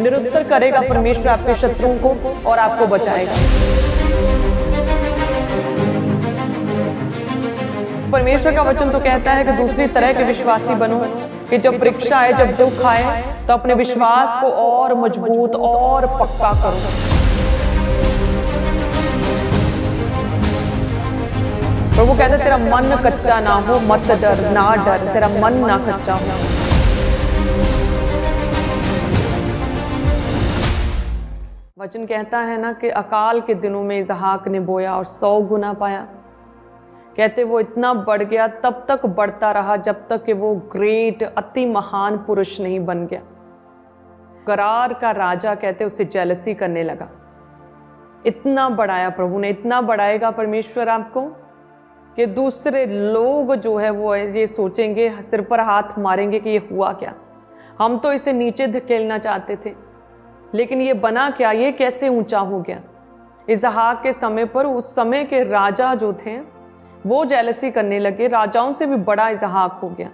निरुत्तर करेगा परमेश्वर आपके शत्रुओं को और आपको बचाएगा। परमेश्वर का वचन तो कहता है कि दूसरी तरह के विश्वासी बनो, कि जब परीक्षा आए, जब दुख आए, तो अपने विश्वास को और मजबूत और पक्का करो। प्रभु कहता है तेरा मन कच्चा ना हो, मत डर, ना डर, तेरा मन ना कच्चा हो। वचन कहता है ना कि अकाल के दिनों में इसहाक ने बोया और 100 गुना पाया। कहते वो इतना बढ़ गया, तब तक बढ़ता रहा जब तक कि वो ग्रेट अति महान पुरुष नहीं बन गया। गरार का राजा कहते उसे जेलसी करने लगा। इतना बढ़ाया प्रभु ने, इतना बढ़ाएगा परमेश्वर आपको कि दूसरे लोग जो है वो ये सोचेंगे, सिर पर हाथ मारेंगे कि ये हुआ क्या, हम तो इसे नीचे धकेलना चाहते थे लेकिन ये बना क्या, ये कैसे ऊंचा हो गया। इसहाक के समय पर उस समय के राजा जो थे वो जेलसी करने लगे, राजाओं से भी बड़ा इसहाक हो गया।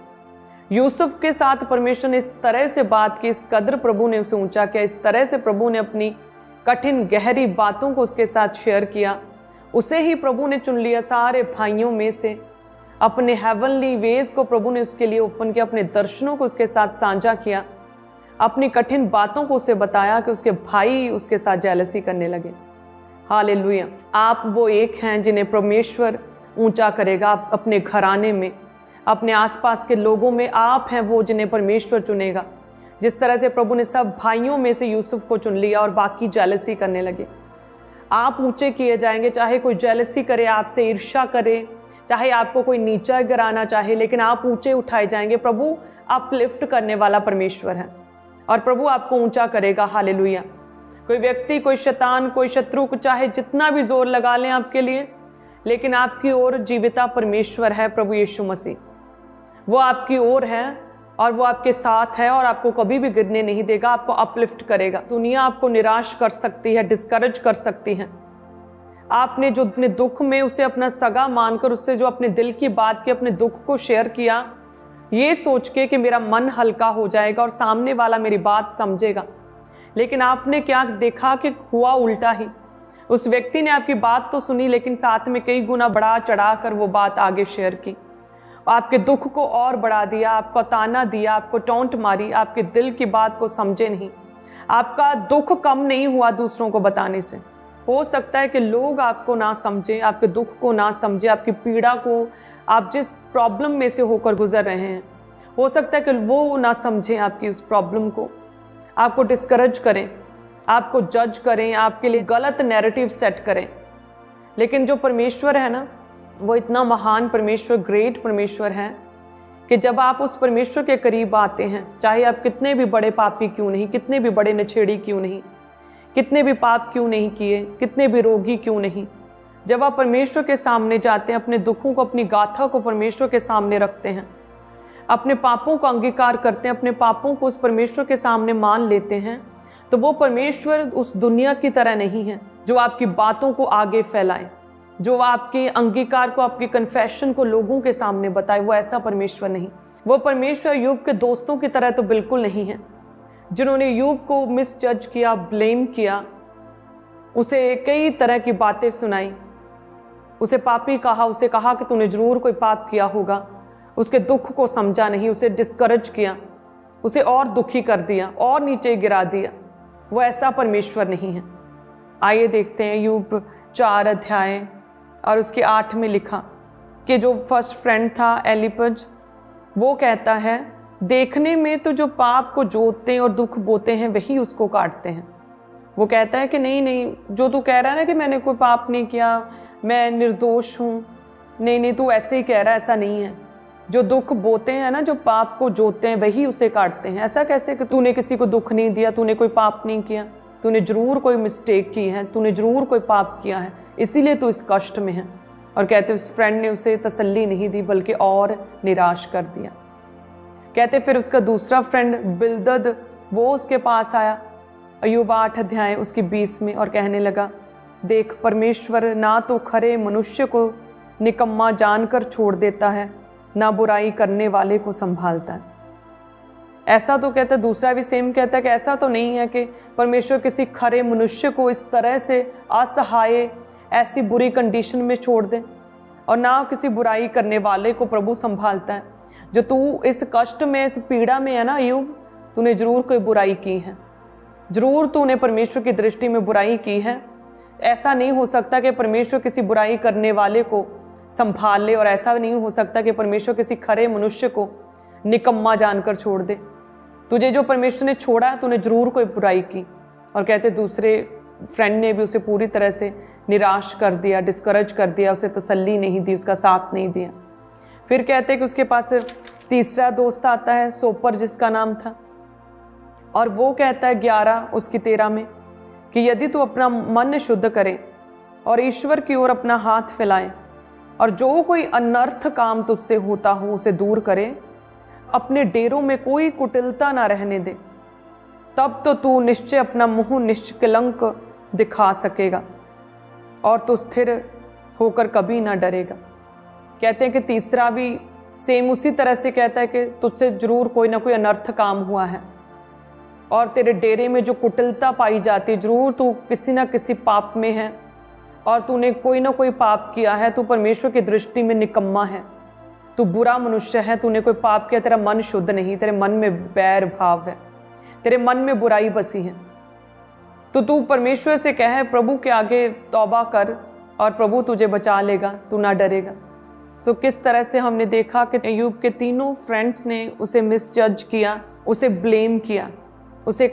यूसुफ के साथ परमेश्वर ने इस तरह से बात की, इस कदर प्रभु ने उसे ऊंचा किया, इस तरह से प्रभु ने अपनी कठिन गहरी बातों को उसके साथ शेयर किया। उसे ही प्रभु ने चुन लिया सारे भाइयों में से, अपने हेवनली वेज को प्रभु ने उसके लिए ओपन किया, अपने दर्शनों को उसके साथ साझा किया, अपनी कठिन बातों को उसे बताया कि उसके भाई उसके साथ जेलसी करने लगे। हालेलुया। आप वो एक हैं जिन्हें परमेश्वर ऊंचा करेगा अपने घराने में, अपने आसपास के लोगों में। आप हैं वो जिन्हें परमेश्वर चुनेगा। जिस तरह से प्रभु ने सब भाइयों में से यूसुफ को चुन लिया और बाकी जेलसी करने लगे। आप ऊंचे किए जाएंगे, चाहे कोई जेलसी करे, आपसे ईर्ष्या करे, चाहे आपको कोई नीचा गिराना चाहे, लेकिन आप ऊंचे उठाए जाएंगे। प्रभु अपलिफ्ट करने वाला परमेश्वर है और प्रभु आपको ऊंचा करेगा। हालेलुया। कोई व्यक्ति, कोई शैतान, कोई शत्रु को चाहे जितना भी जोर लगा लें आपके लिए, लेकिन आपकी ओर जीविता परमेश्वर है, प्रभु यीशु मसीह। वो आपकी ओर है और वो आपके साथ है और आपको कभी भी गिरने नहीं देगा, आपको अपलिफ्ट करेगा। दुनिया आपको निराश कर सकती है, डिस्करेज कर सकती है। आपने जो अपने दुख में उसे अपना सगा मानकर उससे जो अपने दिल की बात की, अपने दुख को शेयर किया, ये सोच के कि मेरा मन हल्का हो जाएगा और सामने वाला मेरी बात समझेगा, लेकिन आपने क्या देखा कि हुआ उल्टा ही। उस व्यक्ति ने आपकी बात तो सुनी, लेकिन साथ में कई गुना बढ़ा चढ़ा कर वो बात आगे शेयर की, आपके दुख को और बढ़ा दिया, आपको ताना दिया, आपको टोंट मारी, आपके दिल की बात को समझे नहीं। आपका दुख कम नहीं हुआ दूसरों को बताने से। हो सकता है कि लोग आपको ना समझे, आपके दुख को ना समझे, आपकी पीड़ा को, आप जिस प्रॉब्लम में से होकर गुजर रहे हैं, हो सकता है कि वो ना समझें आपकी उस प्रॉब्लम को, आपको डिस्करेज करें, आपको जज करें, आपके लिए गलत नैरेटिव सेट करें। लेकिन जो परमेश्वर है ना, वो इतना महान परमेश्वर, ग्रेट परमेश्वर है कि जब आप उस परमेश्वर के करीब आते हैं, चाहे आप कितने भी बड़े पापी क्यों नहीं, कितने भी बड़े नछेड़ी क्यों नहीं, कितने भी पाप क्यों नहीं किए, कितने भी रोगी क्यों नहीं, जब आप परमेश्वर के सामने जाते हैं, अपने दुखों को, अपनी गाथा को परमेश्वर के सामने रखते हैं, अपने पापों को अंगीकार करते हैं, अपने पापों को उस परमेश्वर के सामने मान लेते हैं, तो वो परमेश्वर उस दुनिया की तरह नहीं है जो आपकी बातों को आगे फैलाए, जो आपके अंगीकार को, आपकी कन्फेशन को लोगों के सामने बताए। वो ऐसा परमेश्वर नहीं। वो परमेश्वर यूब के दोस्तों की तरह तो बिल्कुल नहीं है, जिन्होंने यूब को मिसजज किया, ब्लेम किया, उसे कई तरह की बातें सुनाई, उसे पापी कहा, उसे कहा कि तूने जरूर कोई पाप किया होगा, उसके दुख को समझा नहीं, उसे डिस्करेज किया, उसे और दुखी कर दिया और नीचे गिरा दिया। वो ऐसा परमेश्वर नहीं है। आइए देखते हैं यूब 4 अध्याय और उसके 8 में लिखा कि जो फर्स्ट फ्रेंड था एलिपज, वो कहता है देखने में तो जो पाप को जोतते हैं और दुख बोते हैं वही उसको काटते हैं। वो कहता है कि नहीं नहीं, जो तू कह रहा है ना कि मैंने कोई पाप नहीं किया, मैं निर्दोष हूँ, नहीं नहीं, तू ऐसे ही कह रहा है, ऐसा नहीं है। जो दुख बोते हैं ना, जो पाप को जोतते हैं वही उसे काटते हैं। ऐसा कैसे कि तूने किसी को दुख नहीं दिया, तूने कोई पाप नहीं किया, तूने जरूर कोई मिस्टेक की है, तूने जरूर कोई पाप किया है, इसीलिए तू इस कष्ट में है। और कहते उस फ्रेंड ने उसे तसल्ली नहीं दी बल्कि और निराश कर दिया। कहते फिर उसका दूसरा फ्रेंड बिलदद, वो उसके पास आया अय्यूब 8 अध्याय उसकी 20 में, और कहने लगा देख, परमेश्वर ना तो खरे मनुष्य को निकम्मा जानकर छोड़ देता है, ना बुराई करने वाले को संभालता है। ऐसा तो कहता है, दूसरा भी सेम कहता है कि ऐसा तो नहीं है कि परमेश्वर किसी खरे मनुष्य को इस तरह से असहाय ऐसी बुरी कंडीशन में छोड़ दे, और ना किसी बुराई करने वाले को प्रभु संभालता है। जो तू इस कष्ट में, इस पीड़ा में है ना अय्यूब, तूने जरूर कोई बुराई की है, जरूर तूने परमेश्वर की दृष्टि में बुराई की है। ऐसा नहीं हो सकता कि परमेश्वर किसी बुराई करने वाले को संभाल ले, और ऐसा नहीं हो सकता कि परमेश्वर किसी खरे मनुष्य को निकम्मा जानकर छोड़ दे। तुझे जो परमेश्वर ने छोड़ा, तूने जरूर कोई बुराई की। और कहते दूसरे फ्रेंड ने भी उसे पूरी तरह से निराश कर दिया, डिस्करेज कर दिया, उसे तसल्ली नहीं दी, उसका साथ नहीं दिया। फिर कहते कि उसके पास तीसरा दोस्त आता है, सोपर जिसका नाम था, और वो कहता है 11 उसकी 13 में कि यदि तू अपना मन शुद्ध करे और ईश्वर की ओर अपना हाथ फैलाए, और जो कोई अनर्थ काम तुझसे होता हो उसे दूर करे, अपने डेरों में कोई कुटिलता ना रहने दे, तब तो तू निश्चय अपना मुंह निष्कलंक दिखा सकेगा और तू स्थिर होकर कभी ना डरेगा। कहते हैं कि तीसरा भी सेम उसी तरह से कहता है कि तुझसे जरूर कोई ना कोई अनर्थ काम हुआ है, और तेरे डेरे में जो कुटिलता पाई जाती है, जरूर तू किसी ना किसी पाप में है, और तूने कोई ना कोई पाप किया है, तू परमेश्वर की दृष्टि में निकम्मा है, तू बुरा मनुष्य है, तूने कोई पाप किया, तेरा मन शुद्ध नहीं, तेरे मन में बैर भाव है, तेरे मन में बुराई बसी है। तो तू परमेश्वर से कहे, प्रभु के आगे तौबा कर, और प्रभु तुझे बचा लेगा, तू ना डरेगा। सो किस तरह से हमने देखा कि अय्यूब के तीनों फ्रेंड्स ने उसे मिसजज किया, उसे ब्लेम किया, उसे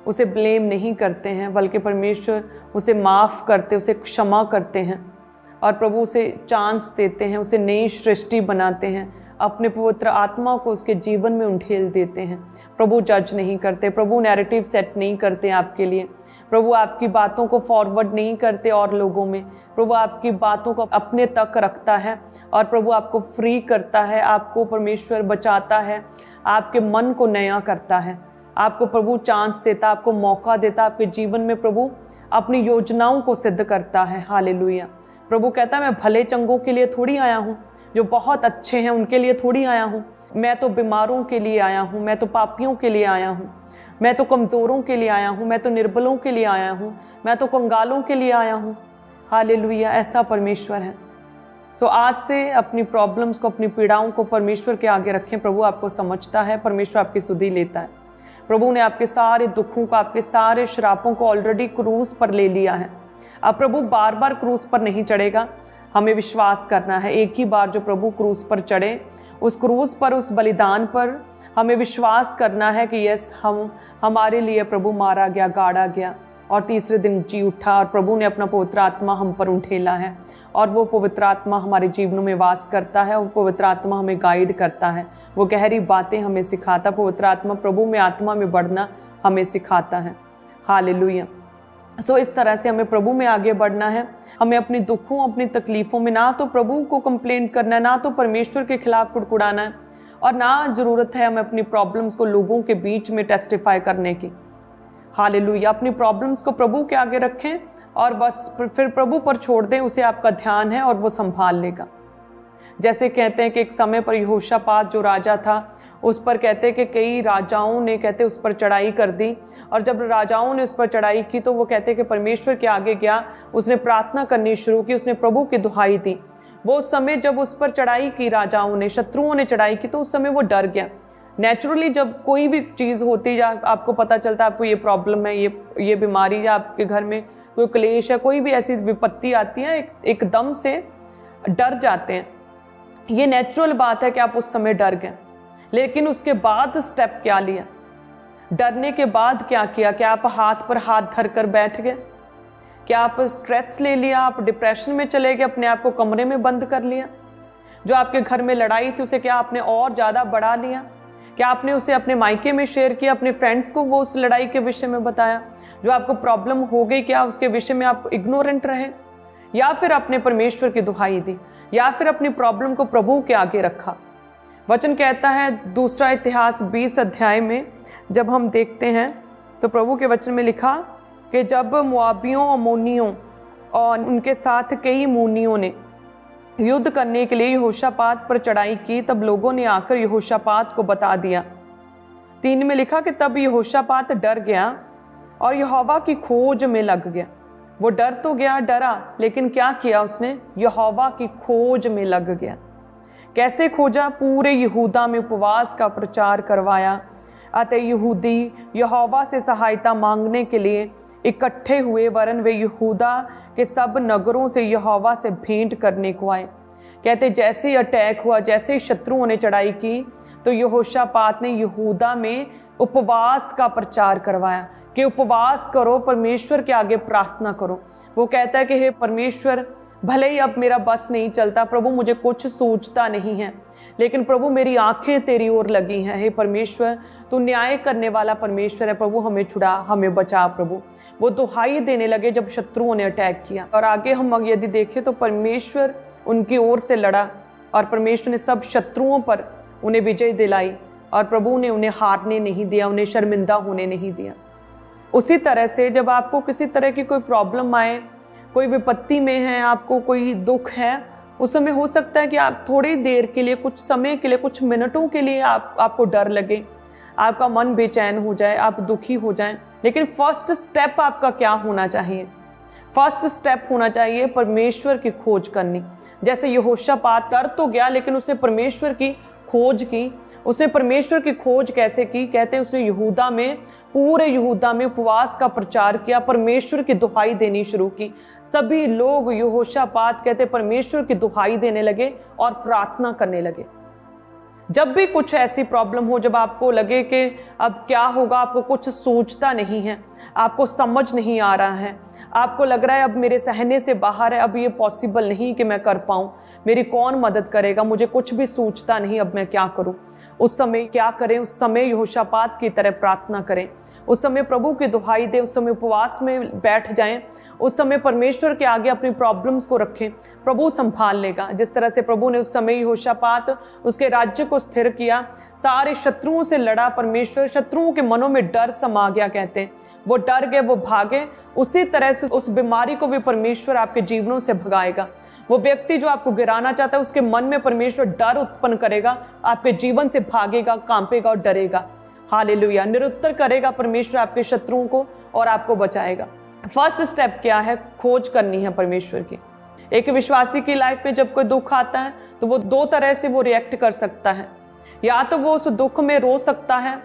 उसे ब्लेम नहीं करते हैं, बल्कि परमेश्वर उसे माफ़ करते, उसे क्षमा करते हैं, और प्रभु उसे चांस देते हैं, उसे नई सृष्टि बनाते हैं, अपने पवित्र आत्मा को उसके जीवन में उंडेल देते हैं। प्रभु जज नहीं करते, प्रभु नैरेटिव सेट नहीं करते आपके लिए, प्रभु आपकी बातों को फॉरवर्ड नहीं करते और लोगों में, प्रभु आपकी बातों को अपने तक रखता है, और प्रभु आपको फ्री करता है, आपको परमेश्वर बचाता है, आपके मन को नया करता है, आपको प्रभु चांस देता, आपको मौका देता, आपके जीवन में प्रभु अपनी योजनाओं को सिद्ध करता है। हालेलुया। प्रभु कहता है मैं भले चंगों के लिए थोड़ी आया हूँ, जो बहुत अच्छे हैं उनके लिए थोड़ी आया हूँ, मैं तो बीमारों के लिए आया हूँ, मैं तो पापियों के लिए आया हूँ, मैं तो कमज़ोरों के लिए आया हूँ, मैं तो निर्बलों के लिए आया हूँ, मैं तो कंगालों के लिए आया हूँ। हालेलुया। ऐसा परमेश्वर है। सो आज से अपनी प्रॉब्लम्स को, अपनी पीड़ाओं को परमेश्वर के आगे रखें। प्रभु आपको समझता है, परमेश्वर आपकी सुधि लेता है। प्रभु ने आपके सारे दुखों को, आपके सारे श्रापों को ऑलरेडी क्रूस पर ले लिया है। अब प्रभु बार बार क्रूस पर नहीं चढ़ेगा, हमें विश्वास करना है। एक ही बार जो प्रभु क्रूस पर चढ़े, उस क्रूस पर, उस बलिदान पर हमें विश्वास करना है कि यस, हमारे लिए प्रभु मारा गया, गाड़ा गया और तीसरे दिन जी उठा, और प्रभु ने अपना पवित्र आत्मा हम पर उठेला है, और वो पवित्र आत्मा हमारे जीवनों में वास करता है। वो पवित्र आत्मा हमें गाइड करता है, वो गहरी बातें हमें सिखाता। पवित्र आत्मा, प्रभु में आत्मा में बढ़ना हमें सिखाता है। हालेलुया। सो इस तरह से हमें प्रभु में आगे बढ़ना है। हमें अपनी दुखों, अपनी तकलीफ़ों में ना तो प्रभु को कंप्लेंट करना है, ना तो परमेश्वर के खिलाफ कुड़कुड़ाना है, और ना ज़रूरत है हमें अपनी प्रॉब्लम्स को लोगों के बीच में टेस्टिफाई करने की। हालेलुया। अपनी प्रॉब्लम्स को प्रभु के आगे रखें, और बस फिर प्रभु पर छोड़ दें, उसे आपका ध्यान है और वो संभाल लेगा। जैसे कहते हैं कि एक समय पर यहोशापात जो राजा था, उस पर कहते हैं कि कई राजाओं ने कहते उस पर चढ़ाई कर दी, और जब राजाओं ने उस पर चढ़ाई की तो वो कहते हैं कि परमेश्वर के आगे गया, उसने प्रार्थना करनी शुरू की, उसने प्रभु की दुहाई दी। वो उस समय जब उस पर चढ़ाई की राजाओं ने, शत्रुओं ने चढ़ाई की, तो उस समय वो डर गया। नेचुरली जब कोई भी चीज़ होती या आपको पता चलता है आपको ये प्रॉब्लम है, ये बीमारी, या आपके घर में कोई क्लेश है, कोई भी ऐसी विपत्ति आती है, एकदम से डर जाते हैं। ये नेचुरल बात है कि आप उस समय डर गए, लेकिन उसके बाद स्टेप क्या लिया? डरने के बाद क्या किया? क्या आप हाथ पर हाथ धर कर बैठ गए? क्या आप स्ट्रेस ले लिया? आप डिप्रेशन में चले गए, अपने आप को कमरे में बंद कर लिया? जो आपके घर में लड़ाई थी उसे क्या आपने और ज़्यादा बढ़ा लिया? क्या आपने उसे अपने मायके में शेयर किया, अपने फ्रेंड्स को वो उस लड़ाई के विषय में बताया? जो आपको प्रॉब्लम हो गई, क्या उसके विषय में आप इग्नोरेंट रहे? या फिर आपने परमेश्वर की दुहाई दी, या फिर अपनी प्रॉब्लम को प्रभु के आगे रखा? वचन कहता है दूसरा इतिहास 20 अध्याय में जब हम देखते हैं तो प्रभु के वचन में लिखा कि जब मोआबियों और अम्मोनियों और उनके साथ कई अम्मोनियों ने युद्ध करने के लिए यहोशापात पर चढ़ाई की, तब लोगों ने आकर यहोशापात को बता दिया। 3 में लिखा कि तब यहोशापात डर गया और यहोवा की खोज में लग गया। वो डर तो गया, डरा, लेकिन क्या किया उसने? यहोवा की खोज में लग गया। कैसे खोजा? पूरे यहूदा में उपवास का प्रचार करवाया। अतः यहूदी यहोवा से सहायता मांगने के लिए इकट्ठे हुए, वरन वे यहूदा के सब नगरों से यहोवा से भेंट करने को आए। कहते जैसे ही अटैक हुआ, जैसे ही शत्रुओं ने चढ़ाई की, तो यहोशापात ने यहूदा में उपवास का प्रचार करवाया कि उपवास करो, परमेश्वर के आगे प्रार्थना करो। वो कहता है कि हे परमेश्वर, भले ही अब मेरा बस नहीं चलता प्रभु, मुझे कुछ सूझता नहीं है, लेकिन प्रभु मेरी आंखें तेरी ओर लगी हैं। हे परमेश्वर, तू न्याय करने वाला परमेश्वर है, प्रभु हमें छुड़ा, हमें बचा प्रभु। वो दुहाई देने लगे जब शत्रुओं ने अटैक किया। और आगे हम यदि देखें तो परमेश्वर उनकी ओर से लड़ा और परमेश्वर ने सब शत्रुओं पर उन्हें विजय दिलाई, और प्रभु ने उन्हें हारने नहीं दिया, उन्हें शर्मिंदा होने नहीं दिया। उसी तरह से जब आपको किसी तरह की कोई प्रॉब्लम आए, कोई विपत्ति में है, आपको कोई दुख है, उस समय हो सकता है कि आप थोड़ी देर के लिए, कुछ समय के लिए, कुछ मिनटों के लिए आपको डर लगे, आपका मन बेचैन हो जाए, आप दुखी हो जाएं। लेकिन फर्स्ट स्टेप आपका क्या होना चाहिए? फर्स्ट स्टेप होना चाहिए परमेश्वर की खोज करनी। जैसे यहोशापात कर तो गया, लेकिन उसने परमेश्वर की खोज की। उसने परमेश्वर की खोज कैसे की? कहते हैं उसने यहूदा में, पूरे यहूदा में उपवास का प्रचार किया, परमेश्वर की दुहाई देनी शुरू की। सभी लोग यहोशापात कहते परमेश्वर की दुहाई देने लगे और प्रार्थना करने लगे। जब भी कुछ ऐसी प्रॉब्लम हो, जब आपको लगे कि अब क्या होगा, आपको कुछ सोचता नहीं है, आपको समझ नहीं आ रहा है, आपको लग रहा है अब मेरे सहने से बाहर है, अब ये पॉसिबल नहीं कि मैं कर पाऊँ, मेरी कौन मदद करेगा, मुझे कुछ भी सूझता नहीं, अब मैं क्या करूँ? उस समय क्या करें? उस समय यहोशापात की तरह प्रार्थना करें, उस समय प्रभु की दुहाई दें, उस समय उपवास में बैठ जाएं, उस समय परमेश्वर के आगे अपनी प्रॉब्लम्स को रखें, प्रभु संभाल लेगा। जिस तरह से प्रभु ने उस समय यहोशापात उसके राज्य को स्थिर किया, सारे शत्रुओं से लड़ा परमेश्वर, शत्रुओं के मनों में डर समा गया, कहते हैं वो डर गए, वो भागे। उसी तरह से उस बीमारी को भी परमेश्वर आपके जीवनों से भगाएगा। वो व्यक्ति जो आपको गिराना चाहता है, उसके मन में परमेश्वर डर उत्पन्न करेगा, आपके जीवन से भागेगा, कांपेगा और डरेगा। हालेलुया। निरुत्तर करेगा परमेश्वर आपके शत्रुओं को और आपको बचाएगा। फर्स्ट स्टेप क्या है? खोज करनी है परमेश्वर की। एक विश्वासी की लाइफ में जब कोई दुख आता है तो वो 2 तरह से वो रिएक्ट कर सकता है। या तो वो उस दुख में रो सकता है,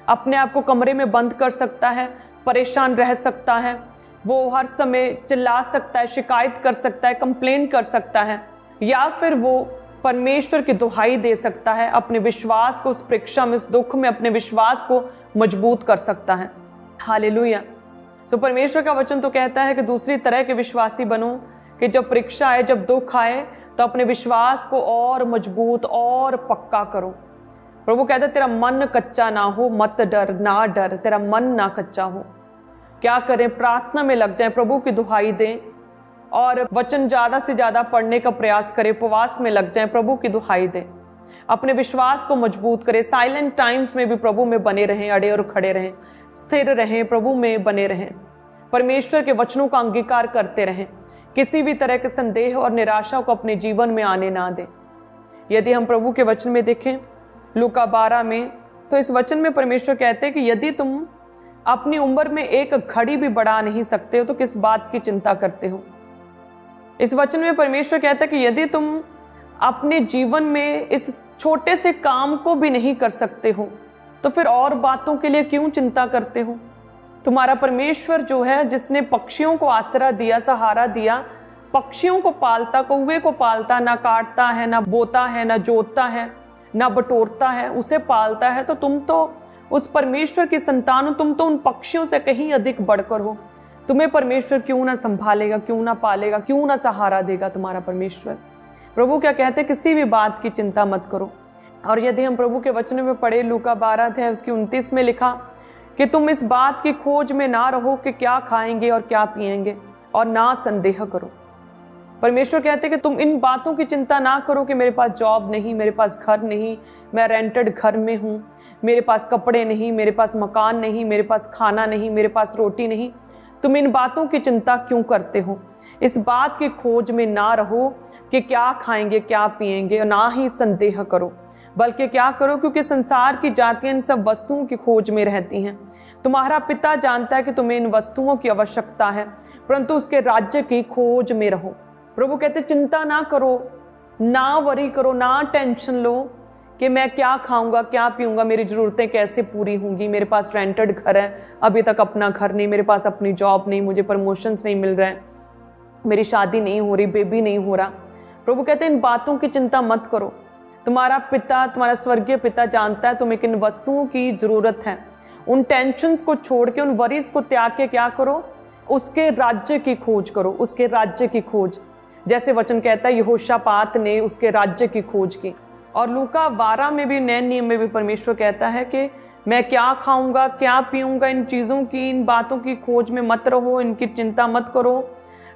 अपने आप को कमरे में बंद कर सकता है, परेशान रह सकता है, वो हर समय चिल्ला सकता है, शिकायत कर सकता है, कंप्लेन कर सकता है। या फिर वो परमेश्वर की दुहाई दे सकता है, अपने विश्वास को उस परीक्षा में, उस दुख में अपने विश्वास को मजबूत कर सकता है। हालेलुया। सो परमेश्वर का वचन तो कहता है कि दूसरी तरह के विश्वासी बनो, कि जब परीक्षा आए, जब दुख आए, तो अपने विश्वास को और मजबूत और पक्का करो। प्रभु कहता है तेरा मन कच्चा ना हो, मत डर, ना डर, तेरा मन ना कच्चा हो। क्या करें? प्रार्थना में लग जाएं, प्रभु की दुहाई दें और वचन ज़्यादा से ज़्यादा पढ़ने का प्रयास करें, उपवास में लग जाएं, प्रभु की दुहाई दें, अपने विश्वास को मजबूत करें। साइलेंट टाइम्स में भी प्रभु में बने रहें, अड़े और खड़े रहें, स्थिर रहें, प्रभु में बने रहें। परमेश्वर के वचनों का अंगीकार करते रहें, किसी भी तरह के संदेह और निराशा को अपने जीवन में आने ना दें। यदि हम प्रभु के वचन में देखें लूका 12 में, तो इस वचन में परमेश्वर कहते हैं कि यदि तुम अपनी उम्र में एक घड़ी भी बढ़ा नहीं सकते हो तो किस बात की चिंता करते हो। इस वचन में परमेश्वर कहता है कि यदि तुम अपने जीवन में इस छोटे से काम को भी नहीं कर सकते हो तो फिर और बातों के लिए क्यों चिंता करते हो। तुम्हारा परमेश्वर जो है, जिसने पक्षियों को आसरा दिया, सहारा दिया, पक्षियों को पालता, कौवे को पालता, ना काटता है, ना बोता है, ना जोतता है, ना बटोरता है, उसे पालता है, तो तुम तो उस परमेश्वर की संतान हो, तुम तो उन पक्षियों से कहीं अधिक बढ़कर हो। तुम्हें परमेश्वर क्यों ना संभालेगा, क्यों ना पालेगा, क्यों ना सहारा देगा तुम्हारा परमेश्वर। प्रभु क्या कहते हैं, किसी भी बात की चिंता मत करो। और यदि हम प्रभु के वचन में पढ़े लूका 12 अध्याय उसकी 29 में लिखा कि तुम इस बात की खोज में ना रहो कि क्या खाएंगे और क्या पिएंगे, और ना संदेह करो। परमेश्वर कहते हैं कि तुम इन बातों की चिंता ना करो कि मेरे पास जॉब नहीं, मेरे पास घर नहीं, मैं रेंटेड घर में हूँ, मेरे पास कपड़े नहीं, मेरे पास मकान नहीं, मेरे पास खाना नहीं, मेरे पास रोटी नहीं। तुम इन बातों की चिंता क्यों करते हो। इस बात की खोज में ना रहो कि क्या खाएंगे क्या पिएंगे, और ना ही संदेह करो, बल्कि क्या करो, क्योंकि संसार की जातियां इन सब वस्तुओं की खोज में रहती हैं। तुम्हारा पिता जानता है कि तुम्हें इन वस्तुओं की आवश्यकता है, परंतु उसके राज्य की खोज में रहो। प्रभु कहते चिंता ना करो, ना वरी करो, ना टेंशन लो कि मैं क्या खाऊंगा क्या पीऊंगा, मेरी ज़रूरतें कैसे पूरी होंगी, मेरे पास रेंटेड घर है, अभी तक अपना घर नहीं, मेरे पास अपनी जॉब नहीं, मुझे प्रमोशंस नहीं मिल रहे हैं, मेरी शादी नहीं हो रही, बेबी नहीं हो रहा। प्रभु कहते हैं इन बातों की चिंता मत करो। तुम्हारा पिता, तुम्हारा स्वर्गीय पिता जानता है तुम्हें किन वस्तुओं की ज़रूरत है। उन टेंशन्स को छोड़ के, उन वरीज को त्याग के क्या करो, उसके राज्य की खोज करो, उसके राज्य की खोज। जैसे वचन कहता है यहोशापात ने उसके राज्य की खोज की। और लूका 12 में भी, नए नियम में भी परमेश्वर कहता है कि मैं क्या खाऊंगा क्या पीऊंगा, इन चीज़ों की, इन बातों की खोज में मत रहो, इनकी चिंता मत करो,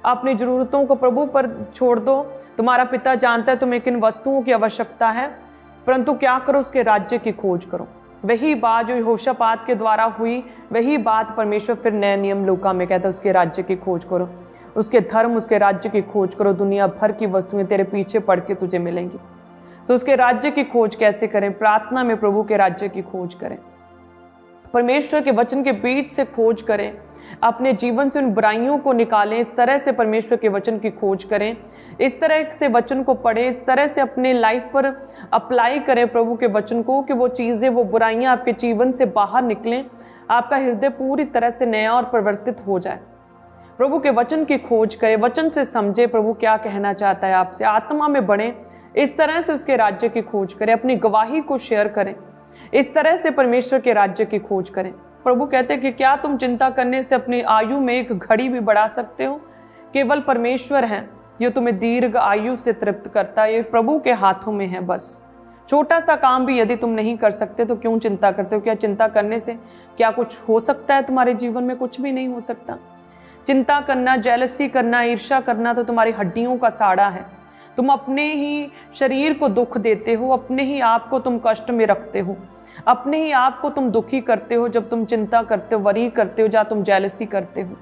अपनी ज़रूरतों को प्रभु पर छोड़ दो। तुम्हारा पिता जानता है तुम्हें किन वस्तुओं की आवश्यकता है, परंतु क्या करो, उसके राज्य की खोज करो। वही बात जो यहोशापात के द्वारा हुई, वही बात परमेश्वर फिर नए नियम लूका में कहता है, उसके राज्य की खोज करो, उसके धर्म, उसके राज्य की खोज करो, दुनिया भर की वस्तुएं तेरे पीछे पड़ के तुझे मिलेंगी। तो उसके राज्य की खोज कैसे करें? प्रार्थना में प्रभु के राज्य की खोज करें, परमेश्वर के वचन के बीच से खोज करें, अपने जीवन से उन बुराइयों को निकालें, इस तरह से परमेश्वर के वचन की खोज करें, इस तरह से वचन को पढ़ें, इस तरह से अपने लाइफ पर अप्लाई करें प्रभु के वचन को, कि वो चीज़ें, वो बुराइयां आपके जीवन से बाहर निकलें, आपका हृदय पूरी तरह से नया और परिवर्तित हो जाए। प्रभु के वचन की खोज करें, वचन से समझे प्रभु क्या कहना चाहता है आपसे, आत्मा में बढ़ें, इस तरह से उसके राज्य की खोज करें, अपनी गवाही को शेयर करें, इस तरह से परमेश्वर के राज्य की खोज करें। प्रभु कहते हैं कि क्या तुम चिंता करने से अपनी आयु में एक घड़ी भी बढ़ा सकते हो? केवल परमेश्वर है जो तुम्हें दीर्घ आयु से तृप्त करता है, ये प्रभु के हाथों में है। बस छोटा सा काम भी यदि तुम नहीं कर सकते तो क्यों चिंता करते हो? क्या चिंता करने से क्या कुछ हो सकता है तुम्हारे जीवन में? कुछ भी नहीं हो सकता। चिंता करना, जेलसी करना, ईर्ष्या करना तो तुम्हारी हड्डियों का साड़ा है। तुम अपने ही शरीर को दुख देते हो, अपने ही आप को तुम कष्ट में रखते हो, अपने ही आप को तुम दुखी करते हो जब तुम चिंता करते हो, वरी करते हो, जहाँ तुम जेलसी करते हो।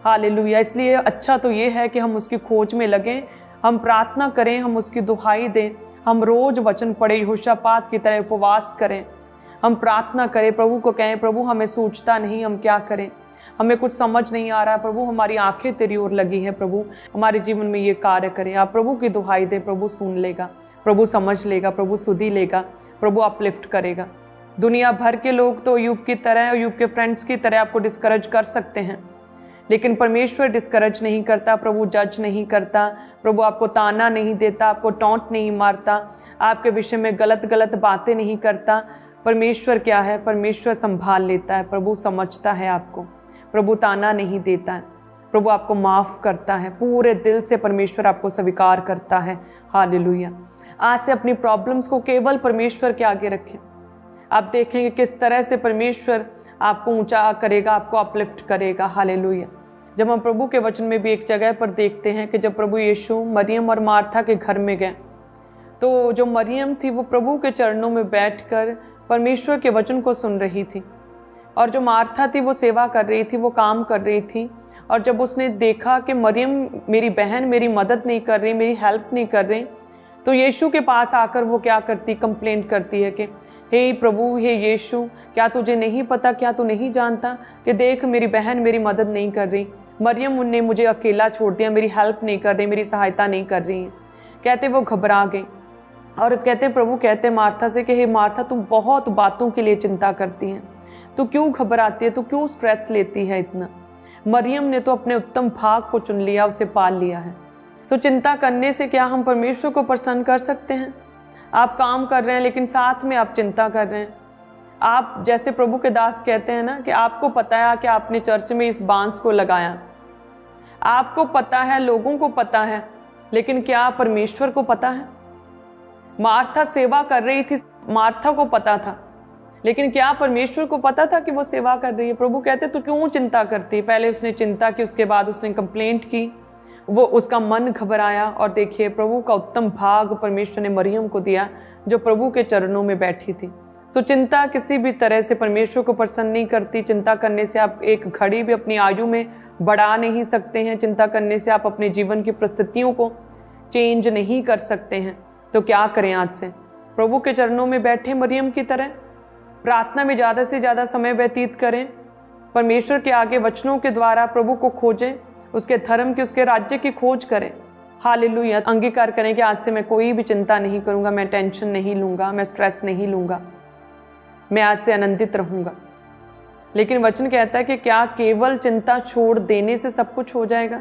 हालेलुया। इसलिए अच्छा तो ये है कि हम उसकी खोज में लगें, हम प्रार्थना करें, हम उसकी दुहाई दें, हम रोज वचन पढ़ें, यहोशापात की तरह उपवास करें, हम प्रार्थना करें, प्रभु को कहें प्रभु हमें सूझता नहीं, हम क्या करें, हमें कुछ समझ नहीं आ रहा है, प्रभु हमारी आंखें तेरी ओर लगी है, प्रभु हमारे जीवन में ये कार्य करें। आप प्रभु की दुहाई दें, प्रभु सुन लेगा, प्रभु समझ लेगा, प्रभु सुधी लेगा, प्रभु अपलिफ्ट करेगा। दुनिया भर के लोग तो यूब की तरह, यूब के फ्रेंड्स की तरह आपको डिस्करेज कर सकते हैं, लेकिन परमेश्वर डिस्करेज नहीं करता, प्रभु जज नहीं करता, प्रभु आपको ताना नहीं देता, आपको टॉन्ट नहीं मारता, आपके विषय में गलत गलत बातें नहीं करता। परमेश्वर क्या है? परमेश्वर संभाल लेता है, प्रभु समझता है आपको, प्रभु ताना नहीं देता है, प्रभु आपको माफ़ करता है, पूरे दिल से परमेश्वर आपको स्वीकार करता है। हालेलुया। आज से अपनी प्रॉब्लम्स को केवल परमेश्वर के आगे रखें, आप देखेंगे किस तरह से परमेश्वर आपको ऊंचा करेगा, आपको अपलिफ्ट करेगा। हालेलुया। जब हम प्रभु के वचन में भी एक जगह पर देखते हैं कि जब प्रभु यीशु मरियम और मार्था के घर में गए, तो जो मरियम थी वो प्रभु के चरणों में बैठकर परमेश्वर के वचन को सुन रही थी, और जो मार्था थी वो सेवा कर रही थी, वो काम कर रही थी, और जब उसने देखा कि मरियम मेरी बहन मेरी मदद नहीं कर रही, मेरी हेल्प नहीं कर रही, तो यीशु के पास आकर वो क्या करती, कंप्लेंट करती है कि हे प्रभु, हे यीशु, क्या तुझे नहीं पता, क्या तू नहीं जानता कि देख मेरी बहन मेरी मदद नहीं कर रही, मरियम ने मुझे अकेला छोड़ दिया, मेरी हेल्प नहीं कर रही, मेरी सहायता नहीं कर रही है। कहते वो घबरा गई और कहते प्रभु कहते मार्था से कि हे मार्था, तुम बहुत बातों के लिए चिंता करती हैं, तू क्यों घबराती है, तू क्यों स्ट्रेस लेती है इतना। मरियम ने तो अपने उत्तम भाग को चुन लिया, उसे पाल लिया है। सो चिंता करने से क्या हम परमेश्वर को प्रसन्न कर सकते हैं? आप काम कर रहे हैं लेकिन साथ में आप चिंता कर रहे हैं। आप जैसे प्रभु के दास कहते हैं ना कि आपको पता है कि आपने चर्च में इस बांस को लगाया, आपको पता है, लोगों को पता है, लेकिन क्या परमेश्वर को पता है? मार्था सेवा कर रही थी, मार्था को पता था, लेकिन क्या परमेश्वर को पता था कि वो सेवा कर रही है? प्रभु कहते तू क्यों चिंता करती? पहले उसने चिंता की, उसके बाद उसने कंप्लेंट की, वो उसका मन घबराया, और देखिए प्रभु का उत्तम भाग परमेश्वर ने मरियम को दिया जो प्रभु के चरणों में बैठी थी। सो चिंता किसी भी तरह से परमेश्वर को प्रसन्न नहीं करती। चिंता करने से आप एक घड़ी भी अपनी आयु में बढ़ा नहीं सकते हैं। चिंता करने से आप अपने जीवन की परिस्थितियों को चेंज नहीं कर सकते हैं। तो क्या करें? आज से प्रभु के चरणों में बैठे मरियम की तरह प्रार्थना में ज़्यादा से ज़्यादा समय व्यतीत करें। परमेश्वर के आगे वचनों के द्वारा प्रभु को खोजें, उसके धर्म की, उसके राज्य की खोज करें। हालेलुया। अंगीकार करें कि आज से मैं कोई भी चिंता नहीं करूंगा, मैं टेंशन नहीं लूंगा, मैं स्ट्रेस नहीं लूंगा, मैं आज से आनंदित रहूंगा। लेकिन वचन कहता है कि क्या केवल चिंता छोड़ देने से सब कुछ हो जाएगा?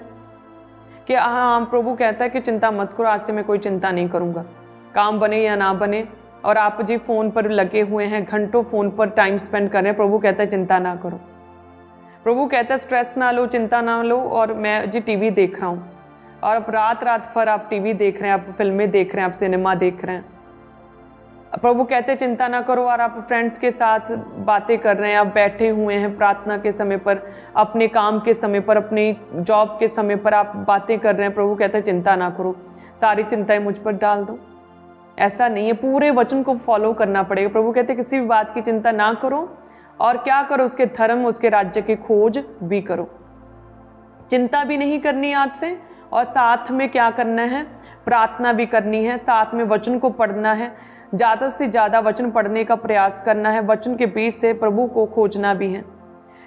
कि हाँ, प्रभु कहता है कि चिंता मत करो, आज से मैं कोई चिंता नहीं करूंगा, काम बने या ना बने। और आप जी फोन पर लगे हुए हैं, घंटों फोन पर टाइम स्पेंड कर रहे हैं, प्रभु कहता है चिंता ना करो। प्रभु कहता है स्ट्रेस ना लो, चिंता ना लो। और मैं जी टीवी देख रहा हूँ, और अब रात रात भर आप टीवी देख रहे हैं, आप फिल्में देख रहे हैं, आप सिनेमा देख रहे हैं। प्रभु कहते हैं चिंता ना करो। और आप फ्रेंड्स के साथ बातें कर रहे हैं, आप बैठे हुए हैं प्रार्थना के समय पर, अपने काम के समय पर, अपनी जॉब के समय पर आप बातें कर रहे हैं। प्रभु कहते हैं चिंता ना करो, सारी चिंताएं मुझ पर डाल दो। ऐसा नहीं है, पूरे वचन को फॉलो करना पड़ेगा। प्रभु कहते हैं किसी भी बात की चिंता ना करो, और क्या करो? उसके धर्म, उसके राज्य की खोज भी करो। चिंता भी नहीं करनी आज से, और साथ में क्या करना है? प्रार्थना भी करनी है, साथ में वचन को पढ़ना है, ज़्यादा से ज़्यादा वचन पढ़ने का प्रयास करना है, वचन के बीच से प्रभु को खोजना भी है।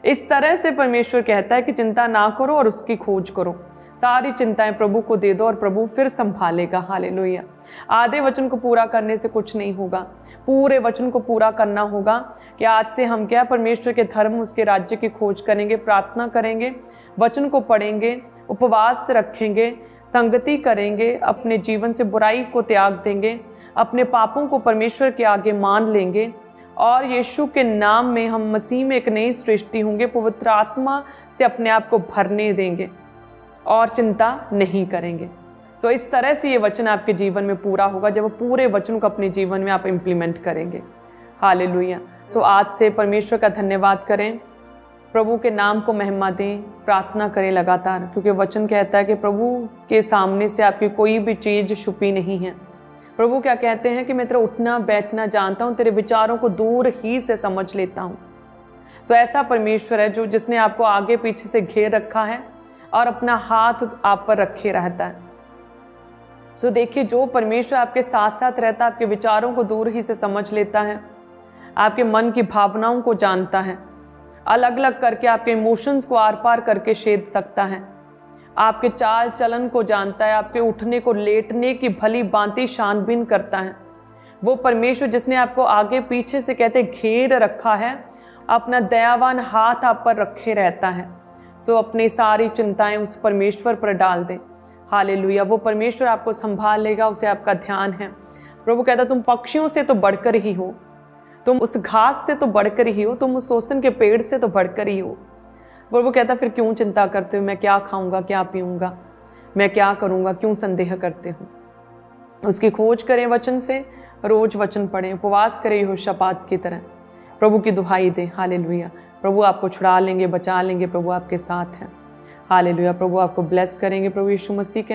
इस तरह से परमेश्वर कहता है कि चिंता ना करो और उसकी खोज करो। सारी चिंताएं प्रभु को दे दो और प्रभु फिर संभालेगा। हालेलुया। आधे वचन को पूरा करने से कुछ नहीं होगा, पूरे वचन को पूरा करना होगा। कि आज से हम क्या? परमेश्वर के धर्म, उसके राज्य की खोज करेंगे, प्रार्थना करेंगे, वचन को पढ़ेंगे, उपवास रखेंगे, संगति करेंगे, अपने जीवन से बुराई को त्याग देंगे, अपने पापों को परमेश्वर के आगे मान लेंगे, और यीशु के नाम में हम मसीह में एक नई सृष्टि होंगे। पवित्र आत्मा से अपने आप को भरने देंगे और चिंता नहीं करेंगे। सो इस तरह से ये वचन आपके जीवन में पूरा होगा जब पूरे वचन को अपने जीवन में आप इम्प्लीमेंट करेंगे। हालेलुया। सो आज से परमेश्वर का धन्यवाद करें, प्रभु के नाम को महिमा दें, प्रार्थना करें लगातार, क्योंकि वचन कहता है कि प्रभु के सामने से आपकी कोई भी चीज़ छुपी नहीं है। प्रभु क्या कहते हैं कि मैं तेरा उठना बैठना जानता हूँ, तेरे विचारों को दूर ही से समझ लेता हूँ। सो ऐसा परमेश्वर है जो जिसने आपको आगे पीछे से घेर रखा है और अपना हाथ आप पर रखे रहता है। सो देखिए, जो परमेश्वर आपके साथ साथ रहता है, आपके विचारों को दूर ही से समझ लेता है, आपके मन की भावनाओं को जानता है, अलग अलग करके आपके इमोशंस को आर पार करके छेद सकता है, आपके चाल चलन को जानता है, आपके उठने को लेटने की भली भांति छानबीन करता है। वो परमेश्वर जिसने आपको आगे पीछे से कहते घेर रखा है, अपना दयावान हाथ आप पर रखे रहता है। सो अपनी सारी चिंताएं उस परमेश्वर पर डाल दें। हालेलुया। वो परमेश्वर आपको संभाल लेगा, उसे आपका ध्यान है। प्रभु कहता तुम पक्षियों से तो बढ़कर ही हो, तुम उस घास से तो बढ़कर ही हो, तुम उस सोसन के पेड़ से तो बढ़कर ही हो। प्रभु कहता फिर क्यों चिंता करते हो? मैं क्या खाऊंगा, क्या पीऊंगा, मैं क्या करूंगा, क्यों संदेह करते हो? उसकी खोज करें वचन से, रोज वचन पढ़ें, उपवास करें यहोशापात की तरह, प्रभु की दुहाई दें। हालेलुया। प्रभु आपको छुड़ा लेंगे, बचा लेंगे, प्रभु आपके साथ हैं। हालेलुया। प्रभु आपको ब्लेस करेंगे, प्रभु यीशु मसीह के नाम।